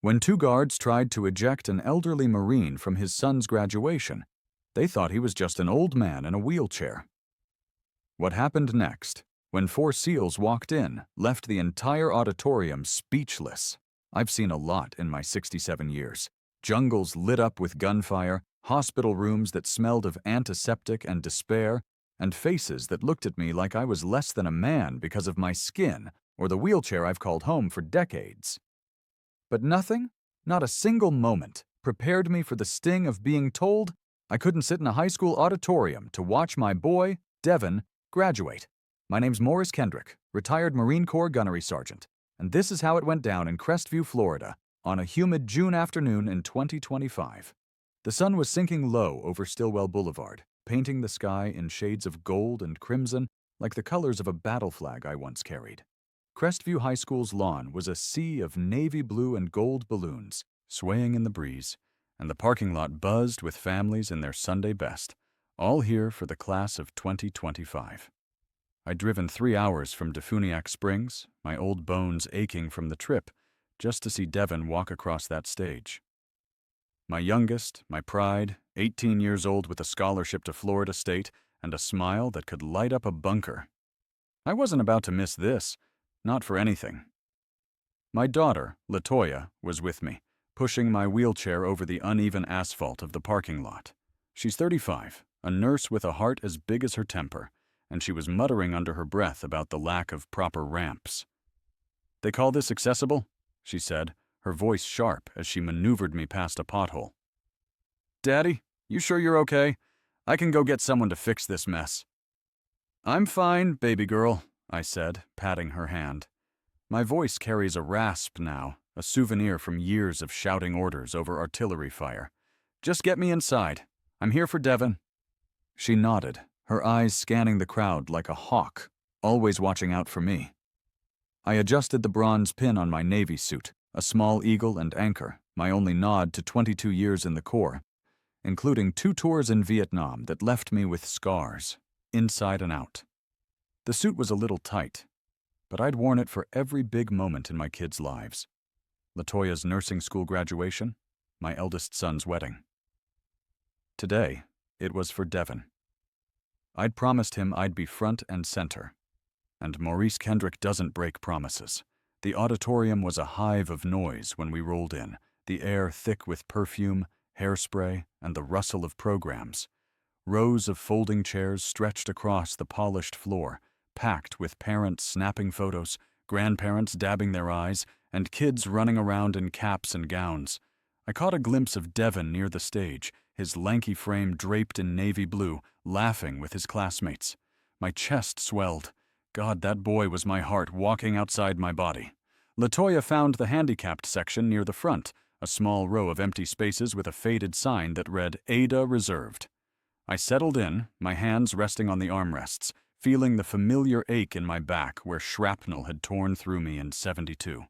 When two guards tried to eject an elderly Marine from his son's graduation, they thought he was just an old man in a wheelchair. What happened next, when four SEALs walked in, left the entire auditorium speechless. I've seen a lot in my 67 years. Jungles lit up with gunfire, hospital rooms that smelled of antiseptic and despair, and faces that looked at me like I was less than a man because of my skin or the wheelchair I've called home for decades. But nothing, not a single moment, prepared me for the sting of being told I couldn't sit in a high school auditorium to watch my boy, Devin, graduate. My name's Morris Kendrick, retired Marine Corps gunnery sergeant, and this is how it went down in Crestview, Florida, on a humid June afternoon in 2025. The sun was sinking low over Stillwell Boulevard, painting the sky in shades of gold and crimson like the colors of a battle flag I once carried. Crestview High School's lawn was a sea of navy blue and gold balloons swaying in the breeze, and the parking lot buzzed with families in their Sunday best, all here for the class of 2025. I'd driven 3 hours from Defuniak Springs, my old bones aching from the trip, just to see Devin walk across that stage. My youngest, my pride, 18 years old with a scholarship to Florida State and a smile that could light up a bunker. I wasn't about to miss this, not for anything. My daughter, Latoya, was with me, pushing my wheelchair over the uneven asphalt of the parking lot. She's 35, a nurse with a heart as big as her temper, and she was muttering under her breath about the lack of proper ramps. "They call this accessible?" she said, her voice sharp as she maneuvered me past a pothole. "Daddy, you sure you're okay? I can go get someone to fix this mess." "I'm fine, baby girl," I said, patting her hand. My voice carries a rasp now, a souvenir from years of shouting orders over artillery fire. "Just get me inside. I'm here for Devin." She nodded, her eyes scanning the crowd like a hawk, always watching out for me. I adjusted the bronze pin on my Navy suit, a small eagle and anchor, my only nod to 22 years in the Corps, including 2 tours in Vietnam that left me with scars, inside and out. The suit was a little tight, but I'd worn it for every big moment in my kids' lives. Latoya's nursing school graduation, my eldest son's wedding. Today, it was for Devin. I'd promised him I'd be front and center. And Maurice Kendrick doesn't break promises. The auditorium was a hive of noise when we rolled in, the air thick with perfume, hairspray, and the rustle of programs. Rows of folding chairs stretched across the polished floor, packed with parents snapping photos, grandparents dabbing their eyes, and kids running around in caps and gowns. I caught a glimpse of Devin near the stage, his lanky frame draped in navy blue, laughing with his classmates. My chest swelled. God, that boy was my heart walking outside my body. Latoya found the handicapped section near the front, a small row of empty spaces with a faded sign that read Ada Reserved. I settled in, my hands resting on the armrests, feeling the familiar ache in my back where shrapnel had torn through me in '72.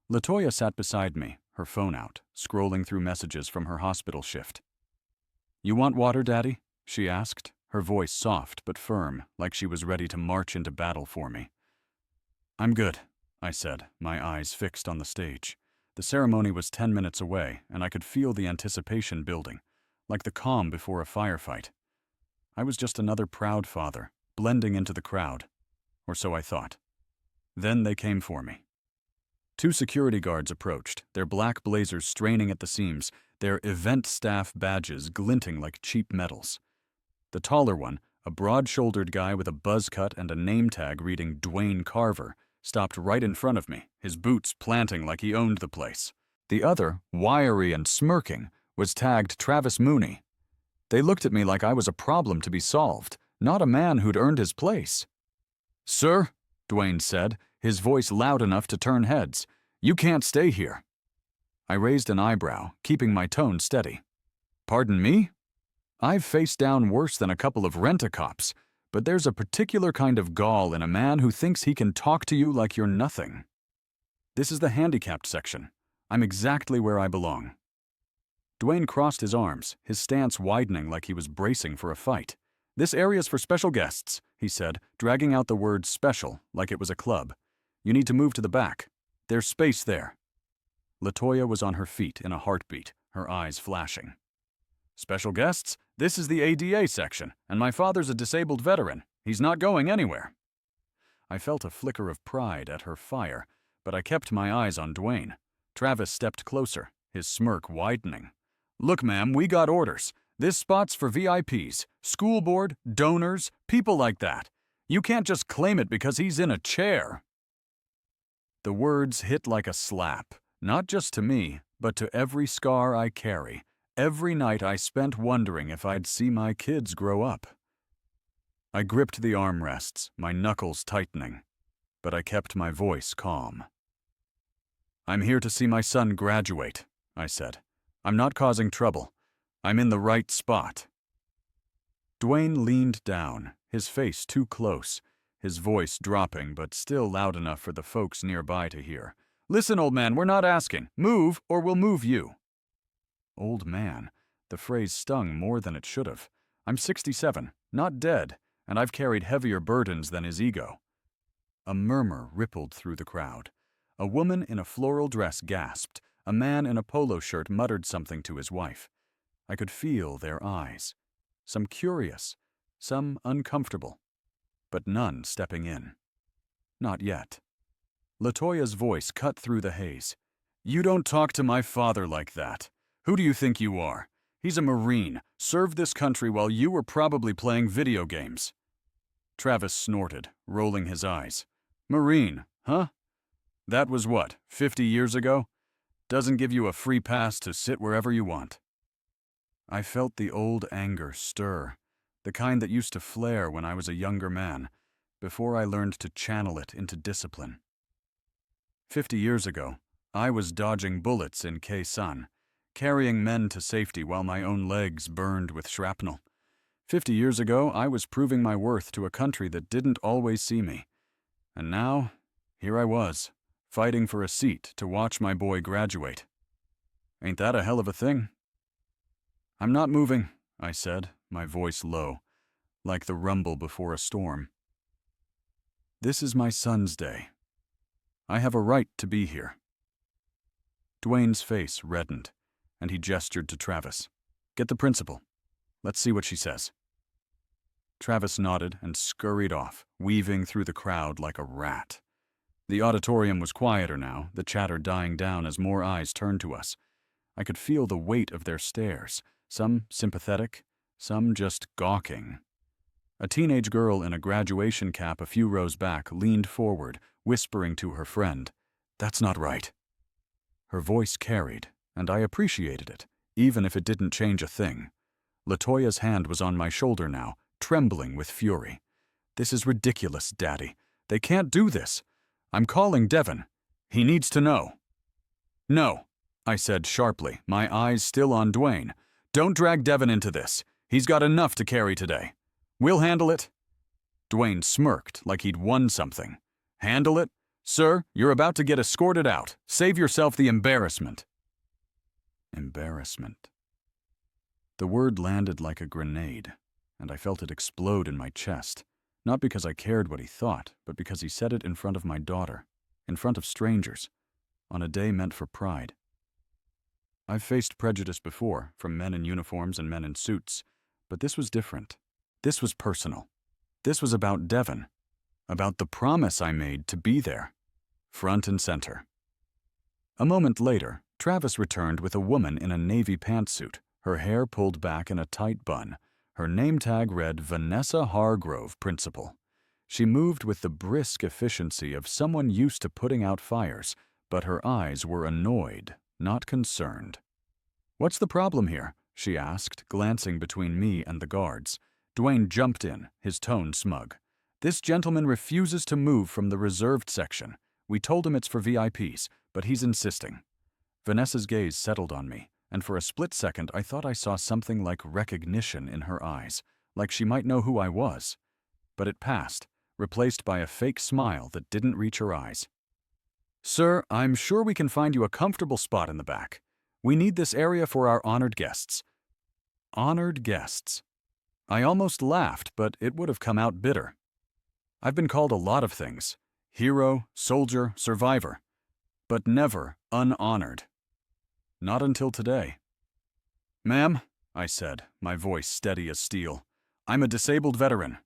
Latoya sat beside me, her phone out, scrolling through messages from her hospital shift. "You want water, Daddy?" she asked, her voice soft but firm, like she was ready to march into battle for me. "I'm good," I said, my eyes fixed on the stage. The ceremony was 10 minutes away, and I could feel the anticipation building, like the calm before a firefight. I was just another proud father, blending into the crowd, or so I thought. Then they came for me. 2 security guards approached, their black blazers straining at the seams, their event staff badges glinting like cheap metals. The taller one, a broad-shouldered guy with a buzz cut and a name tag reading Dwayne Carver, stopped right in front of me, his boots planting like he owned the place. The other, wiry and smirking, was tagged Travis Mooney. They looked at me like I was a problem to be solved, not a man who'd earned his place. "Sir," Dwayne said, his voice loud enough to turn heads, "you can't stay here." I raised an eyebrow, keeping my tone steady. "Pardon me? I've faced down worse than a couple of rent-a-cops, but there's a particular kind of gall in a man who thinks he can talk to you like you're nothing. This is the handicapped section. I'm exactly where I belong." Dwayne crossed his arms, his stance widening like he was bracing for a fight. "This area's for special guests," he said, dragging out the word special like it was a club. "You need to move to the back. There's space there." Latoya was on her feet in a heartbeat, her eyes flashing. "Special guests? This is the ADA section, and my father's a disabled veteran. He's not going anywhere." I felt a flicker of pride at her fire, but I kept my eyes on Dwayne. Travis stepped closer, his smirk widening. "Look, ma'am, we got orders. This spot's for VIPs, school board, donors, people like that. You can't just claim it because he's in a chair." The words hit like a slap, not just to me, but to every scar I carry, every night I spent wondering if I'd see my kids grow up. I gripped the armrests, my knuckles tightening, but I kept my voice calm. "I'm here to see my son graduate," I said. "I'm not causing trouble. I'm in the right spot." Dwayne leaned down, his face too close, his voice dropping but still loud enough for the folks nearby to hear. "Listen, old man, we're not asking. Move, or we'll move you." Old man. The phrase stung more than it should have. I'm 67, not dead, and I've carried heavier burdens than his ego. A murmur rippled through the crowd. A woman in a floral dress gasped. A man in a polo shirt muttered something to his wife. I could feel their eyes. Some curious, some uncomfortable, but none stepping in. Not yet. Latoya's voice cut through the haze. "You don't talk to my father like that. Who do you think you are? He's a Marine, served this country while you were probably playing video games." Travis snorted, rolling his eyes. "Marine, huh? That was what, 50 years ago? Doesn't give you a free pass to sit wherever you want." I felt the old anger stir, the kind that used to flare when I was a younger man, before I learned to channel it into discipline. 50 years ago, I was dodging bullets in Khe-Sanh, carrying men to safety while my own legs burned with shrapnel. 50 years ago, I was proving my worth to a country that didn't always see me. And now, here I was, fighting for a seat to watch my boy graduate. Ain't that a hell of a thing? "I'm not moving," I said, my voice low, like the rumble before a storm. "This is my son's day. I have a right to be here." Dwayne's face reddened, and he gestured to Travis. "Get the principal. Let's see what she says." Travis nodded and scurried off, weaving through the crowd like a rat. The auditorium was quieter now, the chatter dying down as more eyes turned to us. I could feel the weight of their stares, some sympathetic, some just gawking. A teenage girl in a graduation cap a few rows back leaned forward, whispering to her friend, "That's not right." Her voice carried, and I appreciated it, even if it didn't change a thing. Latoya's hand was on my shoulder now, trembling with fury. "This is ridiculous, Daddy. They can't do this. I'm calling Devin. He needs to know." "No," I said sharply, my eyes still on Dwayne. "Don't drag Devin into this. He's got enough to carry today. We'll handle it." Dwayne smirked like he'd won something. "Handle it? Sir, you're about to get escorted out. Save yourself the embarrassment." Embarrassment. The word landed like a grenade, and I felt it explode in my chest, not because I cared what he thought, but because he said it in front of my daughter, in front of strangers, on a day meant for pride. I've faced prejudice before, from men in uniforms and men in suits, but this was different. This was personal. This was about Devin, about the promise I made to be there, front and center. A moment later, Travis returned with a woman in a navy pantsuit, her hair pulled back in a tight bun. Her name tag read Vanessa Hargrove, Principal. She moved with the brisk efficiency of someone used to putting out fires, but her eyes were annoyed, not concerned. "What's the problem here?" she asked, glancing between me and the guards. Dwayne jumped in, his tone smug. "This gentleman refuses to move from the reserved section. We told him it's for VIPs, but he's insisting." Vanessa's gaze settled on me, and for a split second I thought I saw something like recognition in her eyes, like she might know who I was. But it passed, replaced by a fake smile that didn't reach her eyes. "Sir, I'm sure we can find you a comfortable spot in the back. We need this area for our honored guests." Honored guests. I almost laughed, but it would have come out bitter. I've been called a lot of things: hero, soldier, survivor, but never unhonored. Not until today. "Ma'am," I said, my voice steady as steel, "I'm a disabled veteran.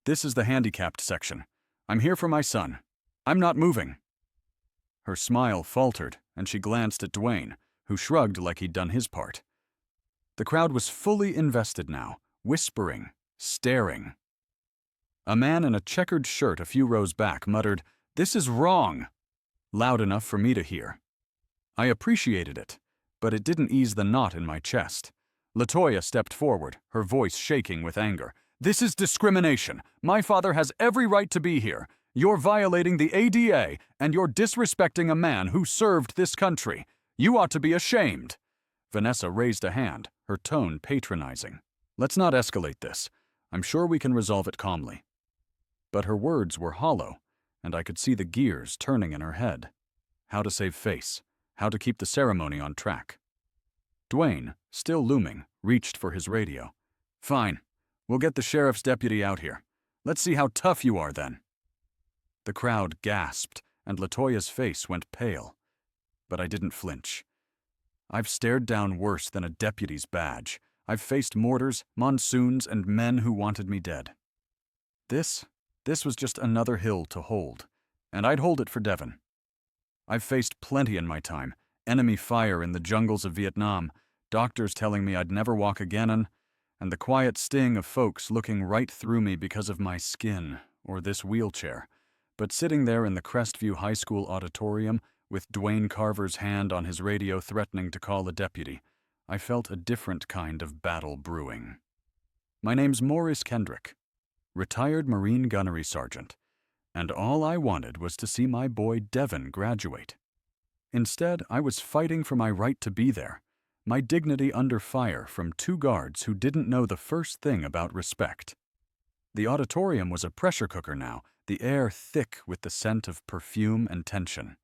This is the handicapped section. I'm here for my son. I'm not moving." Her smile faltered, and she glanced at Dwayne, who shrugged like he'd done his part. The crowd was fully invested now, whispering, staring. A man in a checkered shirt a few rows back muttered, "This is wrong," loud enough for me to hear. I appreciated it, but it didn't ease the knot in my chest. LaToya stepped forward, her voice shaking with anger. "This is discrimination. My father has every right to be here. You're violating the ADA, and you're disrespecting a man who served this country. You ought to be ashamed." Vanessa raised a hand, her tone patronizing. "Let's not escalate this. I'm sure we can resolve it calmly." But her words were hollow, and I could see the gears turning in her head. How to save face, how to keep the ceremony on track. Dwayne, still looming, reached for his radio. "Fine. We'll get the sheriff's deputy out here. Let's see how tough you are then." The crowd gasped, and LaToya's face went pale. But I didn't flinch. I've stared down worse than a deputy's badge. I've faced mortars, monsoons, and men who wanted me dead. This was just another hill to hold, and I'd hold it for Devon. I've faced plenty in my time, enemy fire in the jungles of Vietnam, doctors telling me I'd never walk again, and the quiet sting of folks looking right through me because of my skin or this wheelchair. But sitting there in the Crestview High School auditorium, with Dwayne Carver's hand on his radio threatening to call a deputy, I felt a different kind of battle brewing. My name's Maurice Kendrick, retired Marine gunnery sergeant, and all I wanted was to see my boy Devon graduate. Instead, I was fighting for my right to be there, my dignity under fire from two guards who didn't know the first thing about respect. The auditorium was a pressure cooker now, the air thick with the scent of perfume and tension.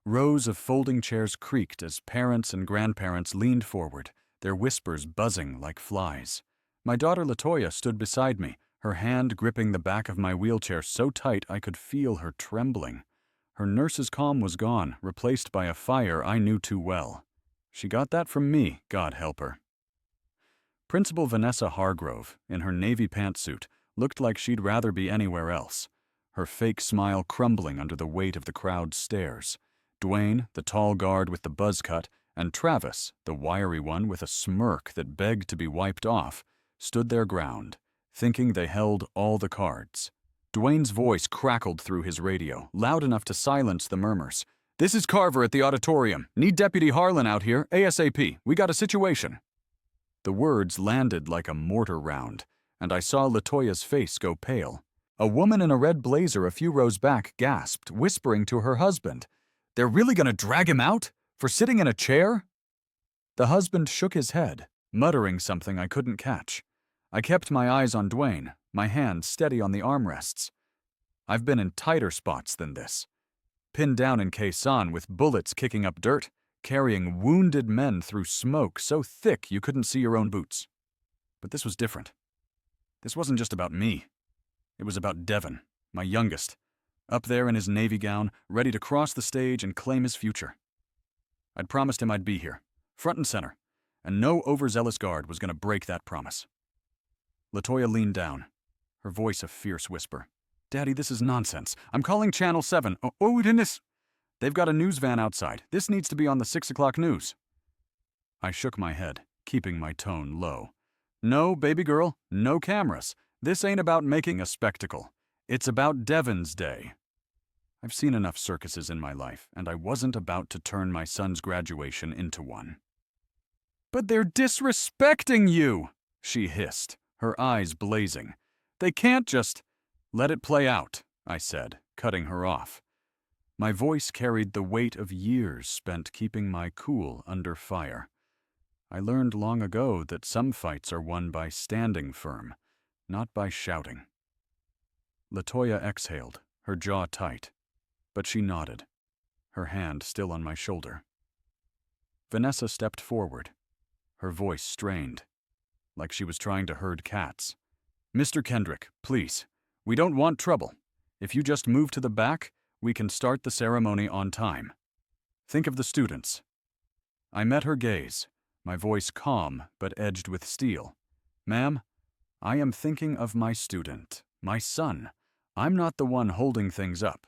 Rows of folding chairs creaked as parents and grandparents leaned forward, their whispers buzzing like flies. My daughter LaToya stood beside me, her hand gripping the back of my wheelchair so tight I could feel her trembling. Her nurse's calm was gone, replaced by a fire I knew too well. She got that from me, God help her. Principal Vanessa Hargrove, in her navy pantsuit, looked like she'd rather be anywhere else, her fake smile crumbling under the weight of the crowd's stares. Dwayne, the tall guard with the buzz cut, and Travis, the wiry one with a smirk that begged to be wiped off, stood their ground, thinking they held all the cards. Dwayne's voice crackled through his radio, loud enough to silence the murmurs. "This is Carver at the auditorium. Need Deputy Harlan out here, ASAP. We got a situation." The words landed like a mortar round, and I saw LaToya's face go pale. A woman in a red blazer a few rows back gasped, whispering to her husband, "They're really gonna drag him out? For sitting in a chair?" The husband shook his head, muttering something I couldn't catch. I kept my eyes on Dwayne, my hands steady on the armrests. I've been in tighter spots than this. Pinned down in Khe Sanh with bullets kicking up dirt, carrying wounded men through smoke so thick you couldn't see your own boots. But this was different. This wasn't just about me. It was about Devon, my youngest, up there in his navy gown, ready to cross the stage and claim his future. I'd promised him I'd be here, front and center, and no overzealous guard was going to break that promise. LaToya leaned down, her voice a fierce whisper. "Daddy, this is nonsense. I'm calling Channel 7. Oh, Dennis! They've got a news van outside. This needs to be on the 6 o'clock news." I shook my head, keeping my tone low. "No, baby girl, no cameras. This ain't about making a spectacle. It's about Devon's day." I've seen enough circuses in my life, and I wasn't about to turn my son's graduation into one. "But they're disrespecting you," she hissed, her eyes blazing. "They can't just—" "Let it play out," I said, cutting her off. My voice carried the weight of years spent keeping my cool under fire. I learned long ago that some fights are won by standing firm, not by shouting. LaToya exhaled, her jaw tight, but she nodded, her hand still on my shoulder. Vanessa stepped forward, her voice strained, like she was trying to herd cats. "Mr. Kendrick, please, we don't want trouble. If you just move to the back, we can start the ceremony on time. Think of the students." I met her gaze, my voice calm but edged with steel. Ma'am, I am thinking of my student, my son. I'm not the one holding things up.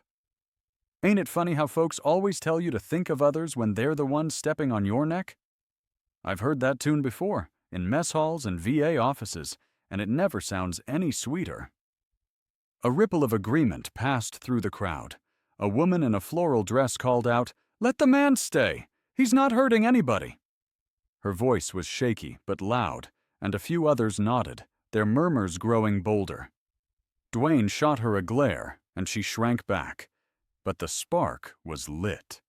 Ain't it funny how folks always tell you to think of others when they're the ones stepping on your neck? I've heard that tune before, in mess halls and VA offices, and it never sounds any sweeter. A ripple of agreement passed through the crowd. A woman in a floral dress called out, "Let the man stay! He's not hurting anybody!" Her voice was shaky but loud, and a few others nodded, their murmurs growing bolder. Dwayne shot her a glare, and she shrank back. But the spark was lit.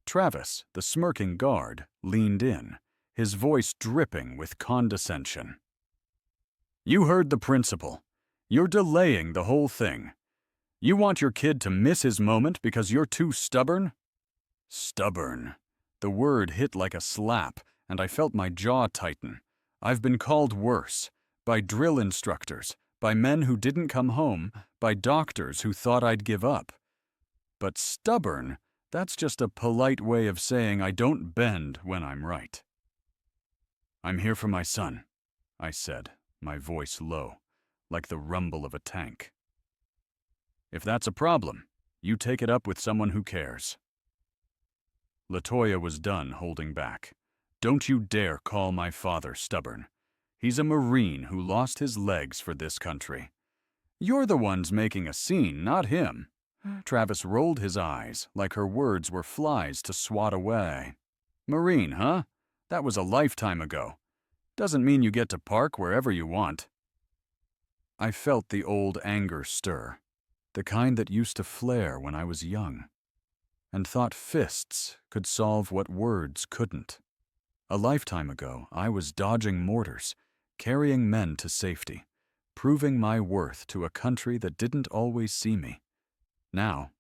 Travis, the smirking guard, leaned in, his voice dripping with condescension. "You heard the principal. You're delaying the whole thing. You want your kid to miss his moment because you're too stubborn?" Stubborn. The word hit like a slap, and I felt my jaw tighten. I've been called worse. By drill instructors, by men who didn't come home, by doctors who thought I'd give up. But stubborn, that's just a polite way of saying I don't bend when I'm right. "I'm here for my son," I said, my voice low, like the rumble of a tank. "If that's a problem, you take it up with someone who cares." LaToya was done holding back. "Don't you dare call my father stubborn. He's a Marine who lost his legs for this country. You're the ones making a scene, not him." Travis rolled his eyes like her words were flies to swat away. "Marine, huh? That was a lifetime ago. Doesn't mean you get to park wherever you want." I felt the old anger stir, the kind that used to flare when I was young, and thought fists could solve what words couldn't. A lifetime ago, I was dodging mortars, carrying men to safety, proving my worth to a country that didn't always see me. Now,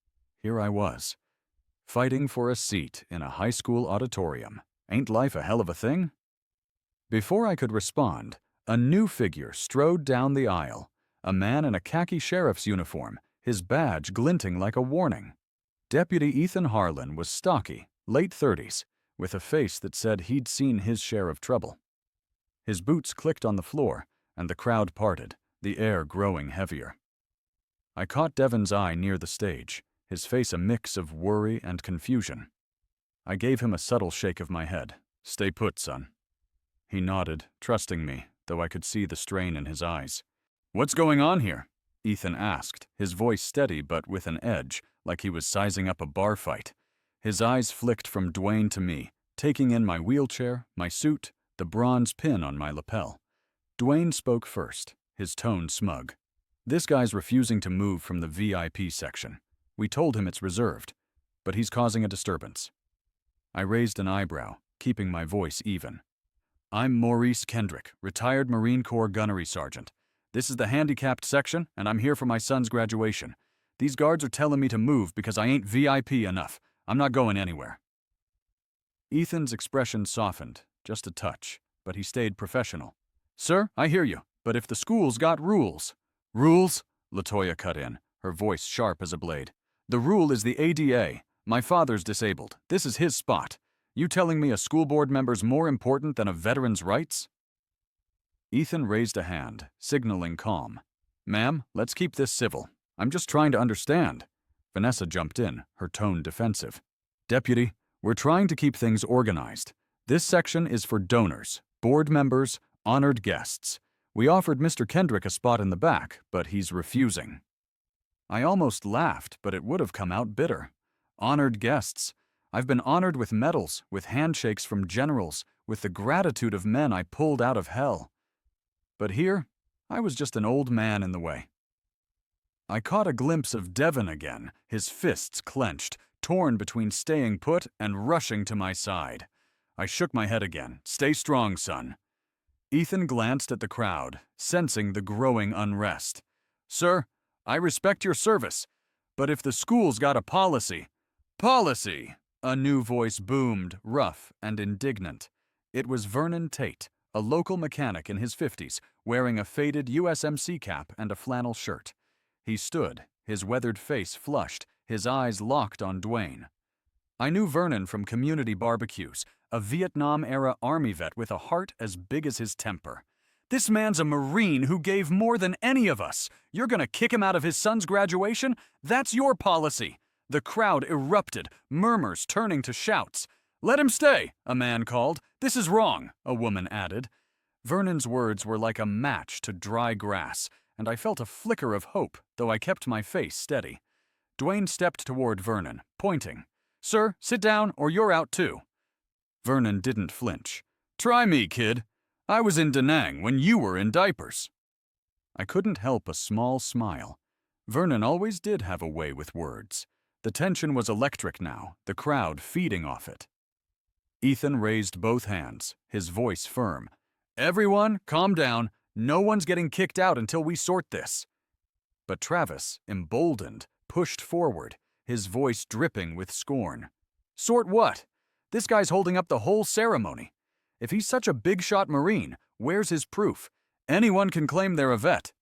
here I was, fighting for a seat in a high school auditorium. Ain't life a hell of a thing? Before I could respond, a new figure strode down the aisle, a man in a khaki sheriff's uniform, his badge glinting like a warning. Deputy Ethan Harlan was stocky, late 30s, with a face that said he'd seen his share of trouble. His boots clicked on the floor, and the crowd parted, the air growing heavier. I caught Devin's eye near the stage, his face a mix of worry and confusion. I gave him a subtle shake of my head. "Stay put, son." He nodded, trusting me, though I could see the strain in his eyes. "What's going on here?" Ethan asked, his voice steady but with an edge, like he was sizing up a bar fight. His eyes flicked from Dwayne to me, taking in my wheelchair, my suit, the bronze pin on my lapel. Dwayne spoke first, his tone smug. "This guy's refusing to move from the VIP section. We told him it's reserved, but he's causing a disturbance." I raised an eyebrow, keeping my voice even. "I'm Maurice Kendrick, retired Marine Corps gunnery sergeant. This is the handicapped section, and I'm here for my son's graduation. These guards are telling me to move because I ain't VIP enough. I'm not going anywhere." Ethan's expression softened, just a touch, but he stayed professional. "Sir, I hear you, but if the school's got rules—" "Rules?" LaToya cut in, her voice sharp as a blade. "The rule is the ADA. My father's disabled. This is his spot. You telling me a school board member's more important than a veteran's rights?" Ethan raised a hand, signaling calm. "Ma'am, let's keep this civil. I'm just trying to understand." Vanessa jumped in, her tone defensive. "Deputy, we're trying to keep things organized. This section is for donors, board members, honored guests. We offered Mr. Kendrick a spot in the back, but he's refusing." I almost laughed, but it would have come out bitter. Honored guests. I've been honored with medals, with handshakes from generals, with the gratitude of men I pulled out of hell. But here, I was just an old man in the way. I caught a glimpse of Devin again, his fists clenched, torn between staying put and rushing to my side. I shook my head again. "Stay strong, son." Ethan glanced at the crowd, sensing the growing unrest. "Sir, I respect your service, but if the school's got a policy—" "Policy!" A new voice boomed, rough and indignant. It was Vernon Tate, a local mechanic in his 50s, wearing a faded USMC cap and a flannel shirt. He stood, his weathered face flushed, his eyes locked on Dwayne. I knew Vernon from community barbecues, a Vietnam-era Army vet with a heart as big as his temper. "This man's a Marine who gave more than any of us. You're gonna kick him out of his son's graduation? That's your policy." The crowd erupted, murmurs turning to shouts. "Let him stay," a man called. "This is wrong," a woman added. Vernon's words were like a match to dry grass, and I felt a flicker of hope, though I kept my face steady. Dwayne stepped toward Vernon, pointing. "Sir, sit down or you're out too." Vernon didn't flinch. "Try me, kid. I was in Da Nang when you were in diapers." I couldn't help a small smile. Vernon always did have a way with words. The tension was electric now, the crowd feeding off it. Ethan raised both hands, his voice firm. "Everyone, calm down. No one's getting kicked out until we sort this." But Travis, emboldened, pushed forward, his voice dripping with scorn. "Sort what? This guy's holding up the whole ceremony. If he's such a big-shot Marine, where's his proof? Anyone can claim they're a vet."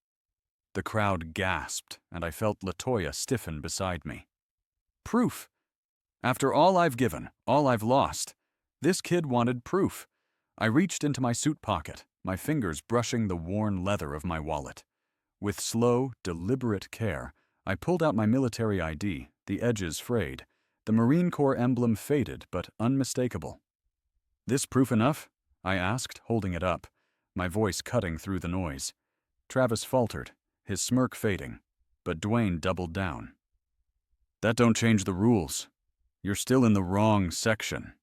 The crowd gasped, and I felt LaToya stiffen beside me. Proof? After all I've given, all I've lost, this kid wanted proof. I reached into my suit pocket, my fingers brushing the worn leather of my wallet. With slow, deliberate care, I pulled out my military ID, the edges frayed, the Marine Corps emblem faded but unmistakable. "This proof enough?" I asked, holding it up, my voice cutting through the noise. Travis faltered, his smirk fading, but Dwayne doubled down. "That don't change the rules. You're still in the wrong section."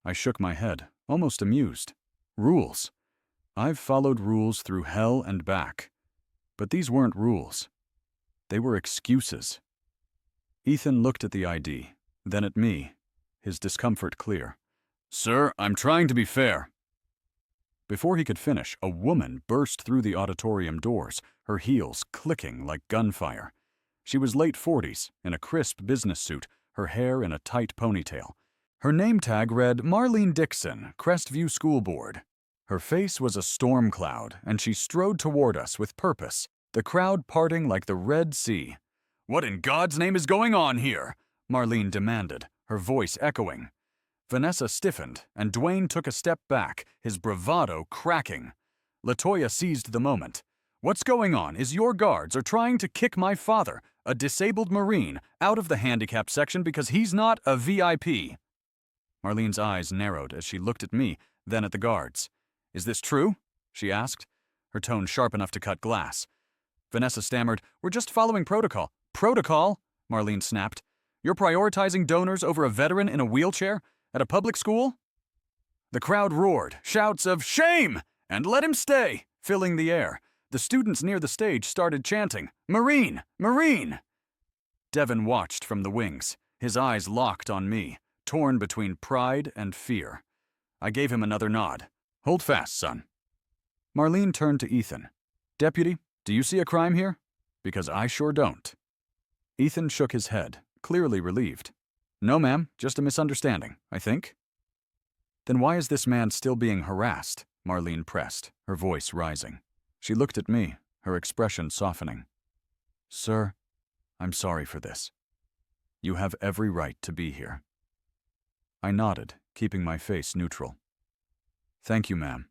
I shook my head, almost amused. Rules? I've followed rules through hell and back. But these weren't rules. They were excuses. Ethan looked at the ID, then at me, his discomfort clear. "Sir, I'm trying to be fair." Before he could finish, a woman burst through the auditorium doors, her heels clicking like gunfire. She was late 40s, in a crisp business suit, her hair in a tight ponytail. Her name tag read Marlene Dixon, Crestview School Board. Her face was a storm cloud, and she strode toward us with purpose, the crowd parting like the Red Sea. "What in God's name is going on here?" Marlene demanded, her voice echoing. Vanessa stiffened, and Dwayne took a step back, his bravado cracking. LaToya seized the moment. "What's going on is your guards are trying to kick my father, a disabled Marine, out of the handicapped section because he's not a VIP." Marlene's eyes narrowed as she looked at me, then at the guards. "Is this true?" she asked, her tone sharp enough to cut glass. Vanessa stammered, "We're just following protocol." "Protocol?" Marlene snapped. "You're prioritizing donors over a veteran in a wheelchair? At a public school?" The crowd roared, shouts of "Shame!" and "Let him stay!" filling the air. The students near the stage started chanting, "Marine! Marine!" Devin watched from the wings, his eyes locked on me, torn between pride and fear. I gave him another nod. "Hold fast, son." Marlene turned to Ethan. "Deputy, do you see a crime here? Because I sure don't." Ethan shook his head, clearly relieved. "No, ma'am, just a misunderstanding, I think." "Then why is this man still being harassed?" Marlene pressed, her voice rising. She looked at me, her expression softening. "Sir, I'm sorry for this. You have every right to be here." I nodded, keeping my face neutral. "Thank you, ma'am.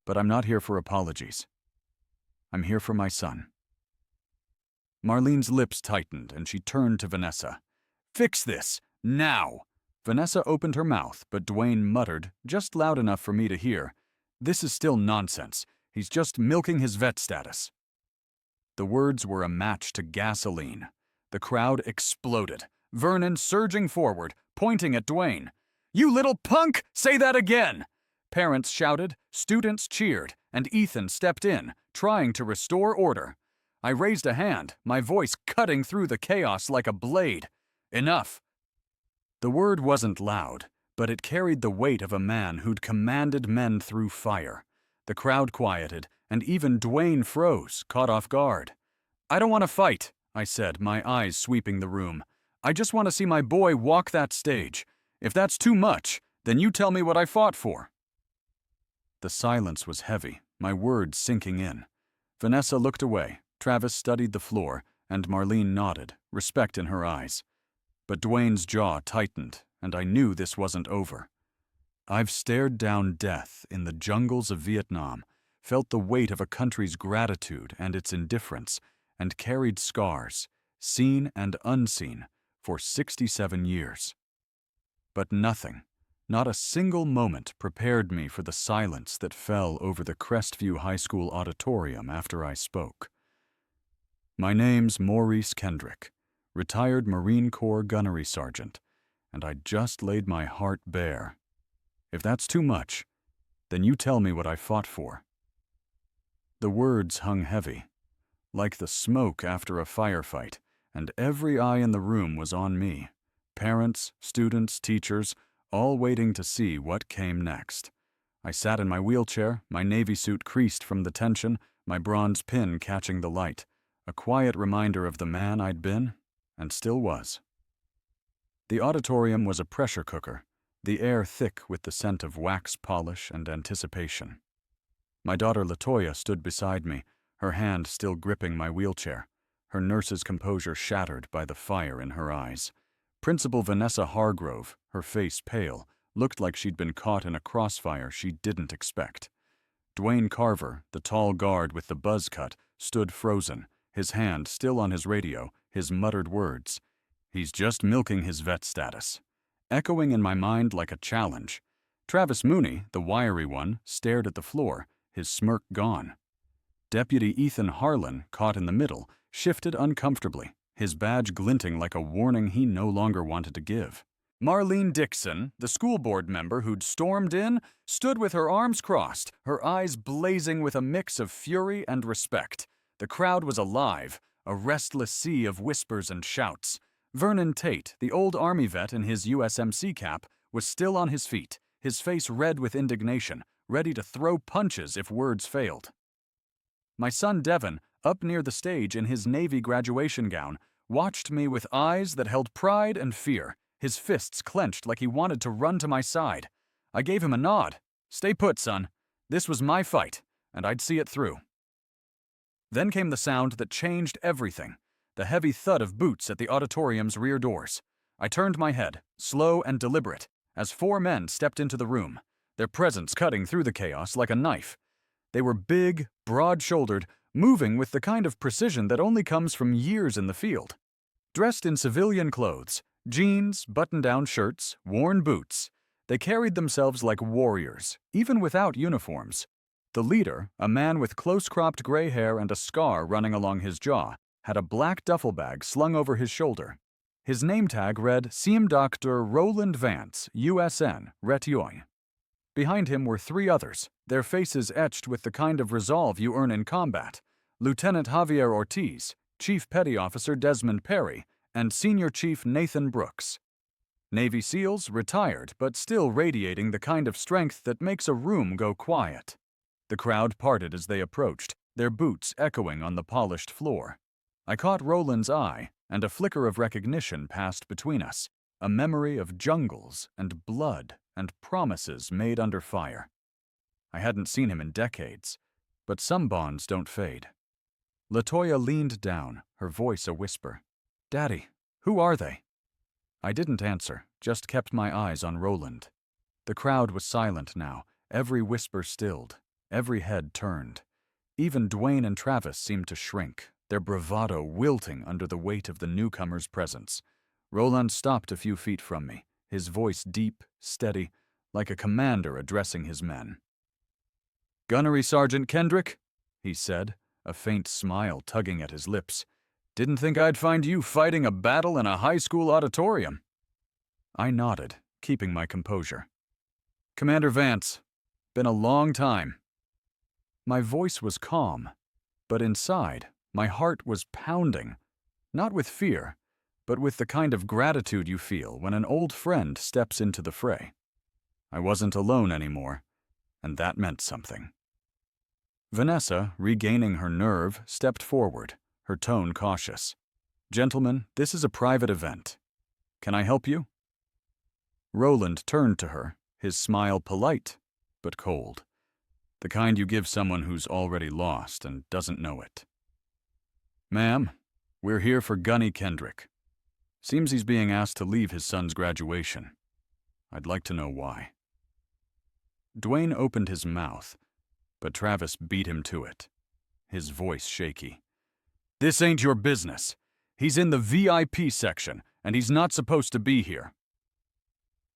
But I'm not here for apologies. I'm here for my son." Marlene's lips tightened, and she turned to Vanessa. "Fix this, now!" Vanessa opened her mouth, but Dwayne muttered, just loud enough for me to hear, "This is still nonsense. He's just milking his vet status." The words were a match to gasoline. The crowd exploded, Vernon surging forward, pointing at Dwayne. "You little punk! Say that again!" Parents shouted, students cheered, and Ethan stepped in, trying to restore order. I raised a hand, my voice cutting through the chaos like a blade. "Enough!" The word wasn't loud, but it carried the weight of a man who'd commanded men through fire. The crowd quieted, and even Dwayne froze, caught off guard. "I don't want to fight," I said, my eyes sweeping the room. "I just want to see my boy walk that stage. If that's too much, then you tell me what I fought for." The silence was heavy, my words sinking in. Vanessa looked away, Travis studied the floor, and Marlene nodded, respect in her eyes. But Dwayne's jaw tightened, and I knew this wasn't over. I've stared down death in the jungles of Vietnam, felt the weight of a country's gratitude and its indifference, and carried scars, seen and unseen, for 67 years. But nothing, not a single moment prepared me for the silence that fell over the Crestview High School auditorium after I spoke. My name's Maurice Kendrick, retired Marine Corps gunnery sergeant, and I just laid my heart bare. If that's too much, then you tell me what I fought for. The words hung heavy, like the smoke after a firefight, and every eye in the room was on me. Parents, students, teachers, all waiting to see what came next. I sat in my wheelchair, my navy suit creased from the tension, my bronze pin catching the light, a quiet reminder of the man I'd been, and still was. The auditorium was a pressure cooker, the air thick with the scent of wax polish and anticipation. My daughter Latoya stood beside me, her hand still gripping my wheelchair, her nurse's composure shattered by the fire in her eyes. Principal Vanessa Hargrove, her face pale, looked like she'd been caught in a crossfire she didn't expect. Dwayne Carver, the tall guard with the buzz cut, stood frozen, his hand still on his radio, his muttered words. He's just milking his vet status. Echoing in my mind like a challenge. Travis Mooney, the wiry one, stared at the floor, his smirk gone. Deputy Ethan Harlan, caught in the middle, shifted uncomfortably, his badge glinting like a warning he no longer wanted to give. Marlene Dixon, the school board member who'd stormed in, stood with her arms crossed, her eyes blazing with a mix of fury and respect. The crowd was alive, a restless sea of whispers and shouts. Vernon Tate, the old Army vet in his USMC cap, was still on his feet, his face red with indignation, ready to throw punches if words failed. My son Devon, up near the stage in his Navy graduation gown, watched me with eyes that held pride and fear, his fists clenched like he wanted to run to my side. I gave him a nod. Stay put, son. This was my fight, and I'd see it through. Then came the sound that changed everything, the heavy thud of boots at the auditorium's rear doors. I turned my head, slow and deliberate, as 4 men stepped into the room, their presence cutting through the chaos like a knife. They were big, broad-shouldered, moving with the kind of precision that only comes from years in the field. Dressed in civilian clothes, jeans, button-down shirts, worn boots, they carried themselves like warriors, even without uniforms. The leader, a man with close-cropped gray hair and a scar running along his jaw, had a black duffel bag slung over his shoulder. His name tag read Siem Dr. Roland Vance, USN, Retioy. Behind him were 3 others, their faces etched with the kind of resolve you earn in combat. Lieutenant Javier Ortiz, Chief Petty Officer Desmond Perry, and Senior Chief Nathan Brooks. Navy SEALs, retired but still radiating the kind of strength that makes a room go quiet. The crowd parted as they approached, their boots echoing on the polished floor. I caught Roland's eye, and a flicker of recognition passed between us, a memory of jungles and blood and promises made under fire. I hadn't seen him in decades, but some bonds don't fade. Latoya leaned down, her voice a whisper. "Daddy, who are they?" I didn't answer, just kept my eyes on Roland. The crowd was silent now, every whisper stilled, every head turned. Even Dwayne and Travis seemed to shrink, their bravado wilting under the weight of the newcomer's presence. Roland stopped a few feet from me, his voice deep, steady, like a commander addressing his men. "Gunnery Sergeant Kendrick," he said, a faint smile tugging at his lips. "Didn't think I'd find you fighting a battle in a high school auditorium." I nodded, keeping my composure. "Commander Vance, been a long time." My voice was calm, but inside, my heart was pounding, not with fear, but with the kind of gratitude you feel when an old friend steps into the fray. I wasn't alone anymore, and that meant something. Vanessa, regaining her nerve, stepped forward, her tone cautious. "Gentlemen, this is a private event. Can I help you?" Roland turned to her, his smile polite, but cold. The kind you give someone who's already lost and doesn't know it. "Ma'am, we're here for Gunny Kendrick. Seems he's being asked to leave his son's graduation. I'd like to know why." Dwayne opened his mouth, but Travis beat him to it, his voice shaky. "This ain't your business. He's in the VIP section, and he's not supposed to be here."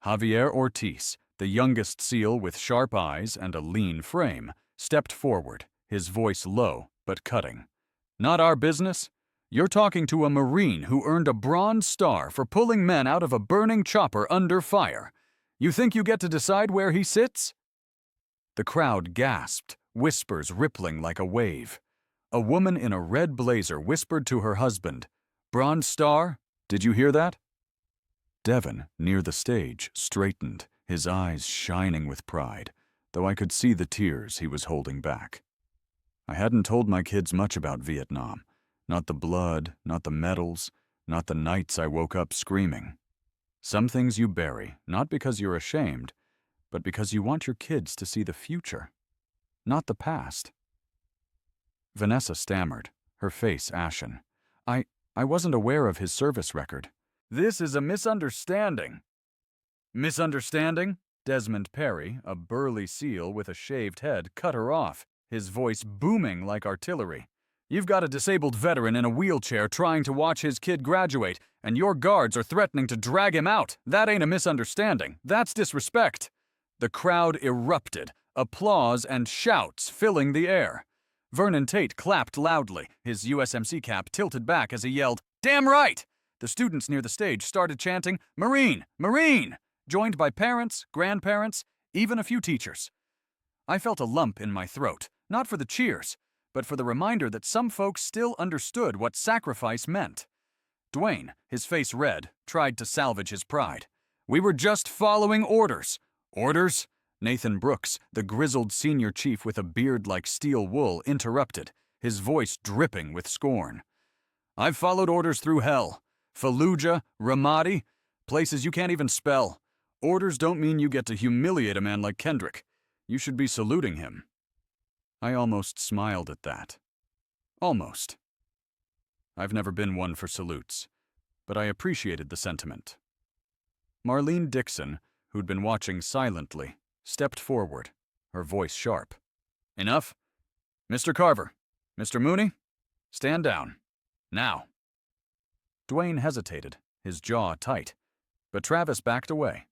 Javier Ortiz, the youngest SEAL with sharp eyes and a lean frame, stepped forward, his voice low but cutting. "Not our business? You're talking to a Marine who earned a Bronze Star for pulling men out of a burning chopper under fire. You think you get to decide where he sits?" The crowd gasped, whispers rippling like a wave. A woman in a red blazer whispered to her husband, "Bronze Star? Did you hear that?" Devin, near the stage, straightened, his eyes shining with pride, though I could see the tears he was holding back. I hadn't told my kids much about Vietnam. Not the blood, not the medals, not the nights I woke up screaming. Some things you bury, not because you're ashamed, but because you want your kids to see the future, not the past. Vanessa stammered, her face ashen. I wasn't aware of his service record." "This is a misunderstanding." "Misunderstanding?" Desmond Perry, a burly SEAL with a shaved head, cut her off, his voice booming like artillery. "You've got a disabled veteran in a wheelchair trying to watch his kid graduate, and your guards are threatening to drag him out. That ain't a misunderstanding. That's disrespect." The crowd erupted, applause and shouts filling the air. Vernon Tate clapped loudly, his USMC cap tilted back as he yelled, "Damn right!" The students near the stage started chanting, "Marine! Marine!" joined by parents, grandparents, even a few teachers. I felt a lump in my throat, not for the cheers, but for the reminder that some folks still understood what sacrifice meant. Dwayne, his face red, tried to salvage his pride. "We were just following orders." "Orders?" Nathan Brooks, the grizzled senior chief with a beard like steel wool, interrupted, his voice dripping with scorn. "I've followed orders through hell. Fallujah, Ramadi, places you can't even spell. Orders don't mean you get to humiliate a man like Kendrick. You should be saluting him." I almost smiled at that. Almost. I've never been one for salutes, but I appreciated the sentiment. Marlene Dixon, who'd been watching silently, stepped forward, her voice sharp. "Enough? Mr. Carver, Mr. Mooney, stand down. Now." Dwayne hesitated, his jaw tight, but Travis backed away,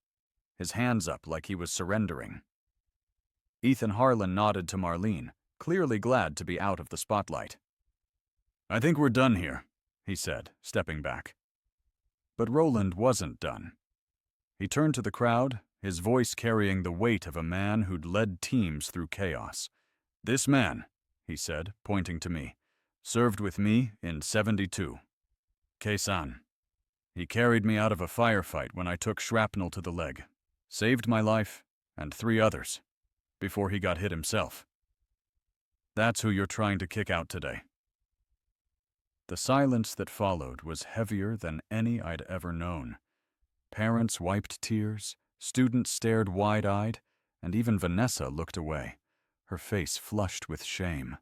his hands up like he was surrendering. Ethan Harlan nodded to Marlene, clearly glad to be out of the spotlight. "I think we're done here," he said, stepping back. But Roland wasn't done. He turned to the crowd, his voice carrying the weight of a man who'd led teams through chaos. "This man," he said, pointing to me, "served with me in '72. Khe-san. He carried me out of a firefight when I took shrapnel to the leg, saved my life and 3 others, before he got hit himself. That's who you're trying to kick out today." The silence that followed was heavier than any I'd ever known. Parents wiped tears, students stared wide-eyed, and even Vanessa looked away, her face flushed with shame.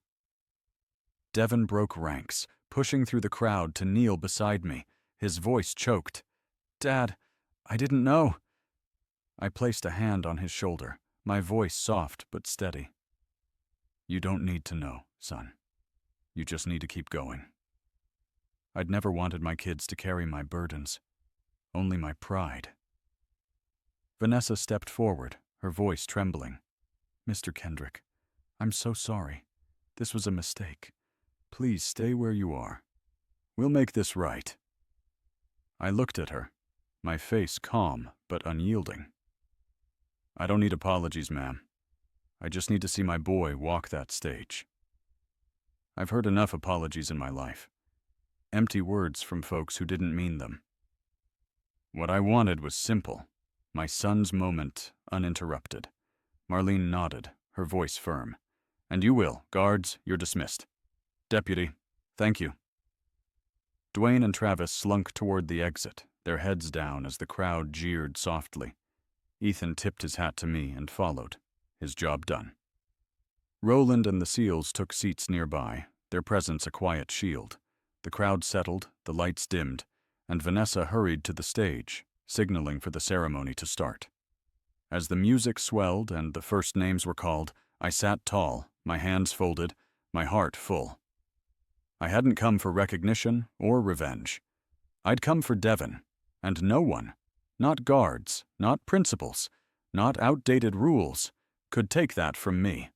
Devin broke ranks, pushing through the crowd to kneel beside me, his voice choked. "Dad, I didn't know." I placed a hand on his shoulder, my voice soft but steady. "You don't need to know, son. You just need to keep going." I'd never wanted my kids to carry my burdens, only my pride. Vanessa stepped forward, her voice trembling. "Mr. Kendrick, I'm so sorry. This was a mistake. Please stay where you are. We'll make this right." I looked at her, my face calm but unyielding. "I don't need apologies, ma'am. I just need to see my boy walk that stage. I've heard enough apologies in my life. Empty words from folks who didn't mean them. What I wanted was simple, my son's moment uninterrupted." Marlene nodded, her voice firm. "And you will. Guards, you're dismissed. Deputy, thank you." Dwayne and Travis slunk toward the exit, their heads down as the crowd jeered softly. Ethan tipped his hat to me and followed, his job done. Roland and the SEALs took seats nearby, their presence a quiet shield. The crowd settled, the lights dimmed, and Vanessa hurried to the stage, signaling for the ceremony to start. As the music swelled and the first names were called, I sat tall, my hands folded, my heart full. I hadn't come for recognition or revenge. I'd come for Devon, and no one, not guards, not principals, not outdated rules, could take that from me.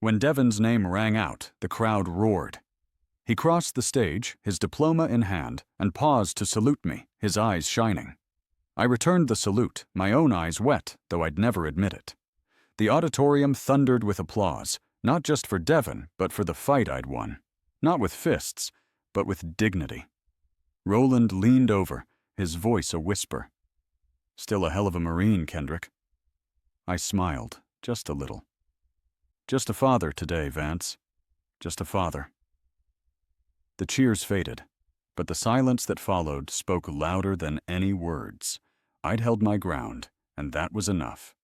When Devon's name rang out, the crowd roared. He crossed the stage, his diploma in hand, and paused to salute me, his eyes shining. I returned the salute, my own eyes wet, though I'd never admit it. The auditorium thundered with applause, not just for Devon, but for the fight I'd won. Not with fists, but with dignity. Roland leaned over, his voice a whisper. "Still a hell of a Marine, Kendrick." I smiled, just a little. "Just a father today, Vance. Just a father." The cheers faded, but the silence that followed spoke louder than any words. I'd held my ground, and that was enough.